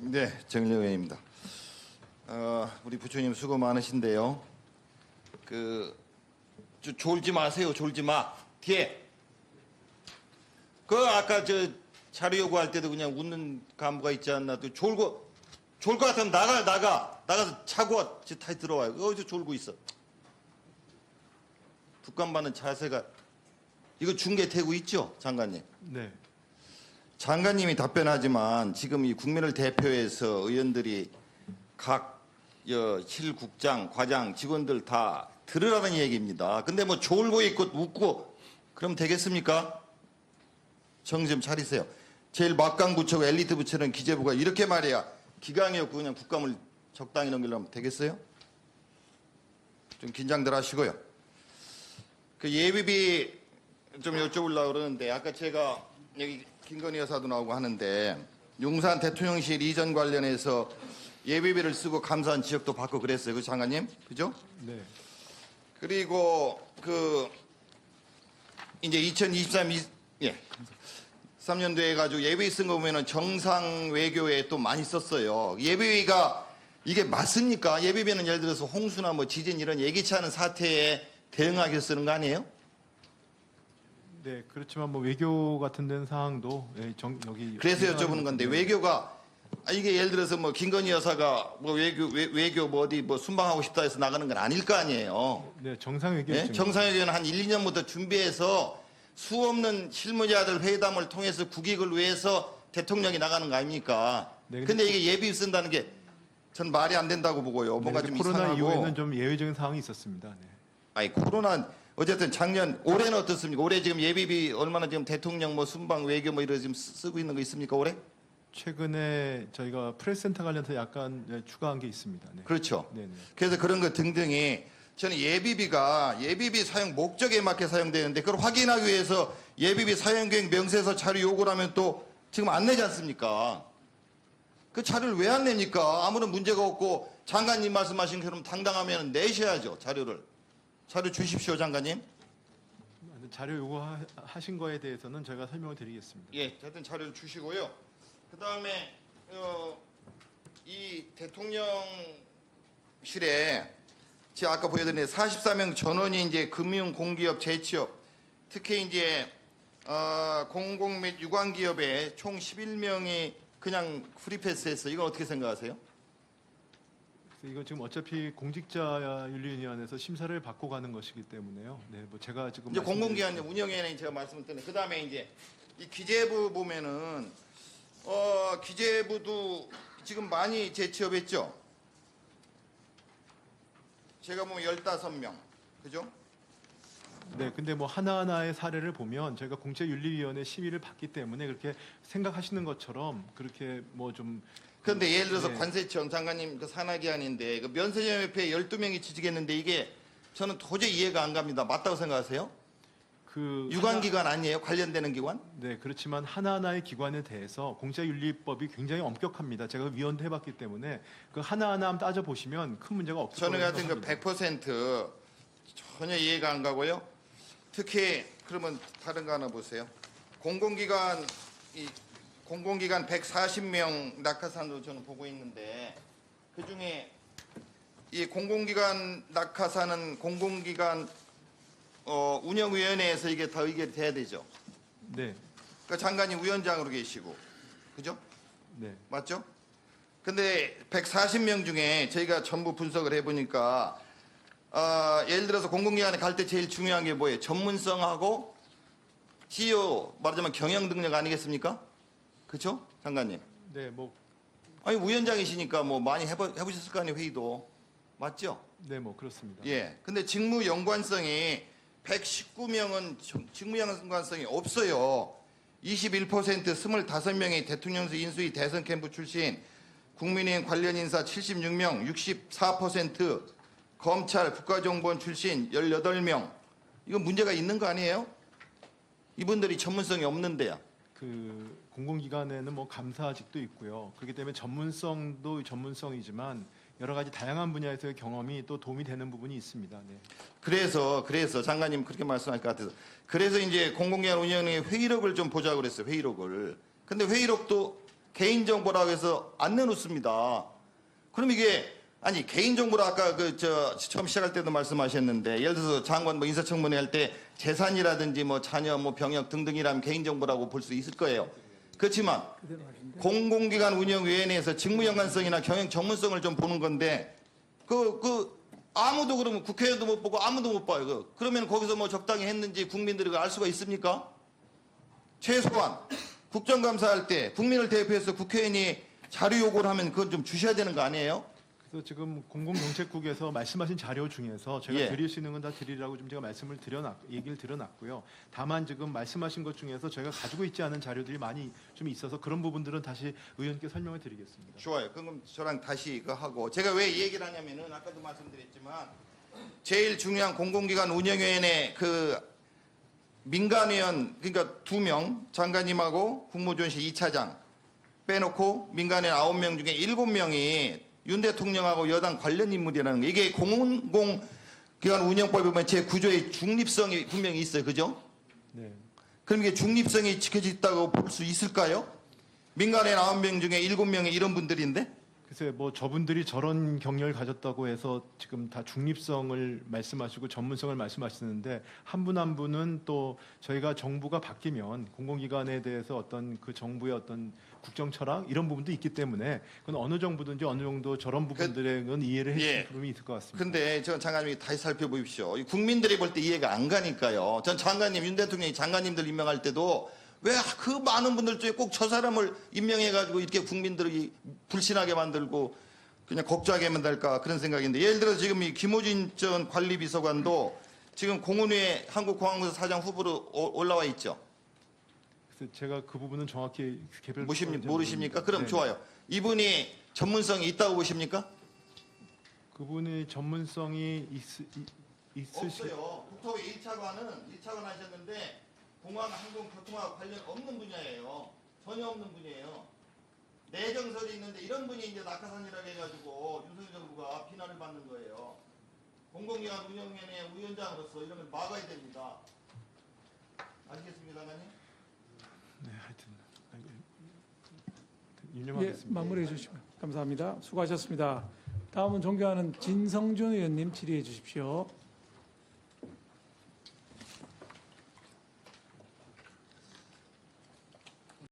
네, 정일영 의원입니다. 우리 부처님 수고 많으신데요. 졸지 마세요. 졸지 마. 뒤에. 아까 자료 요구할 때도 그냥 웃는 간부가 있지 않나. 졸 것 같으면 나가서 자고 와. 다시 들어와요. 어디서 졸고 있어. 국감받는 자세가. 이거 중계되고 있죠, 장관님? 네. 장관님이 답변하지만 지금 이 국민을 대표해서 의원들이 각 실국장, 과장, 직원들 다 들으라는 얘기입니다. 근데 뭐 졸고 있고 웃고 그럼 되겠습니까? 정신 좀 차리세요. 제일 막강 부처고 엘리트 부처는 기재부가 이렇게 말해야 기강이 없고 그냥 국감을 적당히 넘기려면 되겠어요? 좀 긴장들 하시고요. 예비비 좀 여쭤보려고 그러는데 아까 제가 여기 김건희 여사도 나오고 하는데 용산 대통령실 이전 관련해서 예비비를 쓰고 감사한 지역도 받고 그랬어요. 그 장관님, 그죠? 네. 그리고 이제 2023년도에 해가지고 예비비 쓴 거 보면은 정상 외교에 또 많이 썼어요. 예비비가 이게 맞습니까? 예비비는 예를 들어서 홍수나 뭐 지진 이런 예기치 않은 사태에 대응하기 위해서 쓰는 거 아니에요? 네, 그렇지만 뭐 외교 같은 데는 사항도 여기 그래서 여쭤보는 건데 외교가 이게 예를 들어서 뭐 김건희 여사가 뭐 외교 뭐 어디 뭐 순방하고 싶다 해서 나가는 건 아닐 거 아니에요. 네, 정상 외교. 네? 정상 외교는 한 1, 2년부터 준비해서 수 없는 실무자들 회담을 통해서 국익을 위해서 대통령이 나가는 거 아닙니까? 네, 근데 이게 예비 쓴다는 게 전 말이 안 된다고 보고요. 뭔가 좀 코로나 이상하고. 이후에는 좀 예외적인 상황이 있었습니다. 네. 아니 코로나 어쨌든 작년 올해는 어떻습니까? 올해 지금 예비비 얼마나 지금 대통령 뭐 순방 외교 뭐 이런 지금 쓰고 있는 거 있습니까 올해? 최근에 저희가 프레스센터 관련해서 약간 추가한 게 있습니다. 네. 그렇죠. 네, 네. 그래서 그런 거 등등이 저는 예비비 사용 목적에 맞게 사용되는데 그걸 확인하기 위해서 예비비 사용계획 명세서 자료 요구를 하면 또 지금 안 내지 않습니까? 그 자료를 왜 안 냅니까? 아무런 문제가 없고 장관님 말씀하신 것처럼 당당하면 내셔야죠. 자료 주십시오, 장관님. 자료 요구하신 거에 대해서는 저희가 설명을 드리겠습니다. 예, 하여튼 자료를 주시고요. 그 다음에 이 대통령실에 제가 아까 보여드린 44명 전원이 이제 금융 공기업 재취업, 특히 이제 공공 및 유관 기업에 총 11명이 그냥 프리패스했어. 이건 어떻게 생각하세요? 이거 지금 어차피 공직자윤리위원회에서 심사를 받고 가는 것이기 때문에요. 네, 뭐 제가 지금 이제 공공기관 운영위원회 제가 말씀을 드렸는데 그 다음에 이제 이 기재부 보면은 기재부도 지금 많이 재취업했죠. 제가 보면 15명, 그죠? 네, 근데 뭐 하나하나의 사례를 보면 저희가 공채윤리위원회 심의를 받기 때문에 그렇게 생각하시는 것처럼 그렇게 뭐 좀. 그런데 예를 들어서 네. 관세청 장관님 그 산하기관인데 그 면세점협회에 12명이 취직했는데 이게 저는 도저히 이해가 안 갑니다. 맞다고 생각하세요? 유관기관 아니에요? 관련되는 기관? 네, 그렇지만 하나하나의 기관에 대해서 공채윤리법이 굉장히 엄격합니다. 제가 위원도 해봤기 때문에 그 하나하나 따져 보시면 큰 문제가 없을 저는 거라고 같은 거 생각합니다. 100% 전혀 이해가 안 가고요. 특히 그러면 다른 거 하나 보세요. 공공기관 140명 낙하산으로 저는 보고 있는데 그 중에 이 공공기관 낙하산은 공공기관 운영위원회에서 이게 다 의결이 돼야 되죠. 네, 그러니까 장관이 위원장으로 계시고, 그죠? 네. 맞죠? 근데 140명 중에 저희가 전부 분석을 해보니까 예를 들어서 공공기관에 갈 때 제일 중요한 게 뭐예요? 전문성하고 CEO 말하자면 경영 능력 아니겠습니까? 그렇죠, 장관님? 네, 뭐. 아니 위원장이시니까 뭐 많이 해보셨을 거 아니에요, 회의도. 맞죠? 네, 뭐 그렇습니다. 예. 근데 직무 연관성이 119명은 직무 연관성이 없어요. 21% 25명이 대통령실 인수위 대선 캠프 출신, 국민의힘 관련 인사 76명, 64% 검찰 국가정보원 출신 18명. 이거 문제가 있는 거 아니에요? 이분들이 전문성이 없는데요. 그 공공기관에는 뭐 감사직도 있고요. 그렇기 때문에 전문성도 전문성이지만 여러 가지 다양한 분야에서의 경험이 또 도움이 되는 부분이 있습니다. 네. 그래서 장관님 그렇게 말씀할 것 같아서 그래서 이제 공공기관 운영의 회의록을 좀 보자고 그랬어요. 회의록을. 근데 회의록도 개인정보라고 해서 안 내놓습니다. 그럼 이게 아니 개인정보로 아까 처음 시작할 때도 말씀하셨는데 예를 들어서 장관 뭐 인사청문회 할 때 재산이라든지 뭐 자녀 뭐 병역 등등이라면 개인정보라고 볼 수 있을 거예요. 그렇지만 공공기관 운영위원회에서 직무 연관성이나 경영 전문성을 좀 보는 건데 아무도 그러면 국회의원도 못 보고 아무도 못 봐요. 그러면 거기서 뭐 적당히 했는지 국민들이 알 수가 있습니까? 최소한 국정감사할 때 국민을 대표해서 국회의원이 자료 요구를 하면 그건 좀 주셔야 되는 거 아니에요? 그래서 지금 공공정책국에서 말씀하신 자료 중에서 제가 예. 드릴 수 있는 건 다 드리라고 좀 제가 얘기를 드려놨고요. 다만 지금 말씀하신 것 중에서 저희가 가지고 있지 않은 자료들이 많이 좀 있어서 그런 부분들은 다시 의원께 설명을 드리겠습니다. 좋아요. 그럼 저랑 다시 이거 하고 제가 왜 이 얘기를 하냐면은 아까도 말씀드렸지만 제일 중요한 공공기관 운영위원회 민간위원 그러니까 2명 장관님하고 국무조정실 2차장 빼놓고 민간위원 9명 중에 7명이 윤 대통령하고 여당 관련 인물이라는 거 이게 공공기관 운영법에 보면 제 구조의 중립성이 분명히 있어요. 그죠? 네. 그럼 이게 중립성이 지켜져 있다고 볼 수 있을까요? 민간위원 9명 중에 7명이 이런 분들인데 글쎄 뭐 저분들이 저런 경력을 가졌다고 해서 지금 다 중립성을 말씀하시고 전문성을 말씀하시는데 한 분 한 분은 또 저희가 정부가 바뀌면 공공기관에 대해서 어떤 그 정부의 어떤 국정 철학 이런 부분도 있기 때문에 그건 어느 정부든지 어느 정도 저런 부분들에는 이해를 해주실 예. 부분이 있을 것 같습니다. 근데 전 장관님이 다시 살펴보십시오. 이 국민들이 볼 때 이해가 안 가니까요. 전 장관님, 윤 대통령이 장관님들 임명할 때도 왜 그 많은 분들 중에 꼭 저 사람을 임명해가지고 이렇게 국민들이 불신하게 만들고 그냥 걱정하게 만들까 그런 생각인데 예를 들어 지금 이 김호진 전 관리비서관도 지금 공은회 한국공항공사 사장 후보로 올라와 있죠. 그래서 제가 그 부분은 정확히 개별 모르십니까? 그럼 네. 좋아요. 이분이 전문성이 있다고 보십니까? 그분의 전문성이 있으실 없어요. 국토부 1차관 하셨는데 공항, 항공, 교통하고 관련 없는 분야예요. 전혀 없는 분이에요. 내정설이 있는데 이런 분이 이제 낙하산이라고 해가지고 윤석열 정부가 비난을 받는 거예요. 공공기관 운영위원회 위원장으로서 이런 걸 막아야 됩니다. 아시겠습니까, 장관님? 네, 하여튼 예, 유념하겠습니다. 마무리해 주시면 감사합니다. 수고하셨습니다. 다음은 존경하는 진성준 의원님 질의해 주십시오.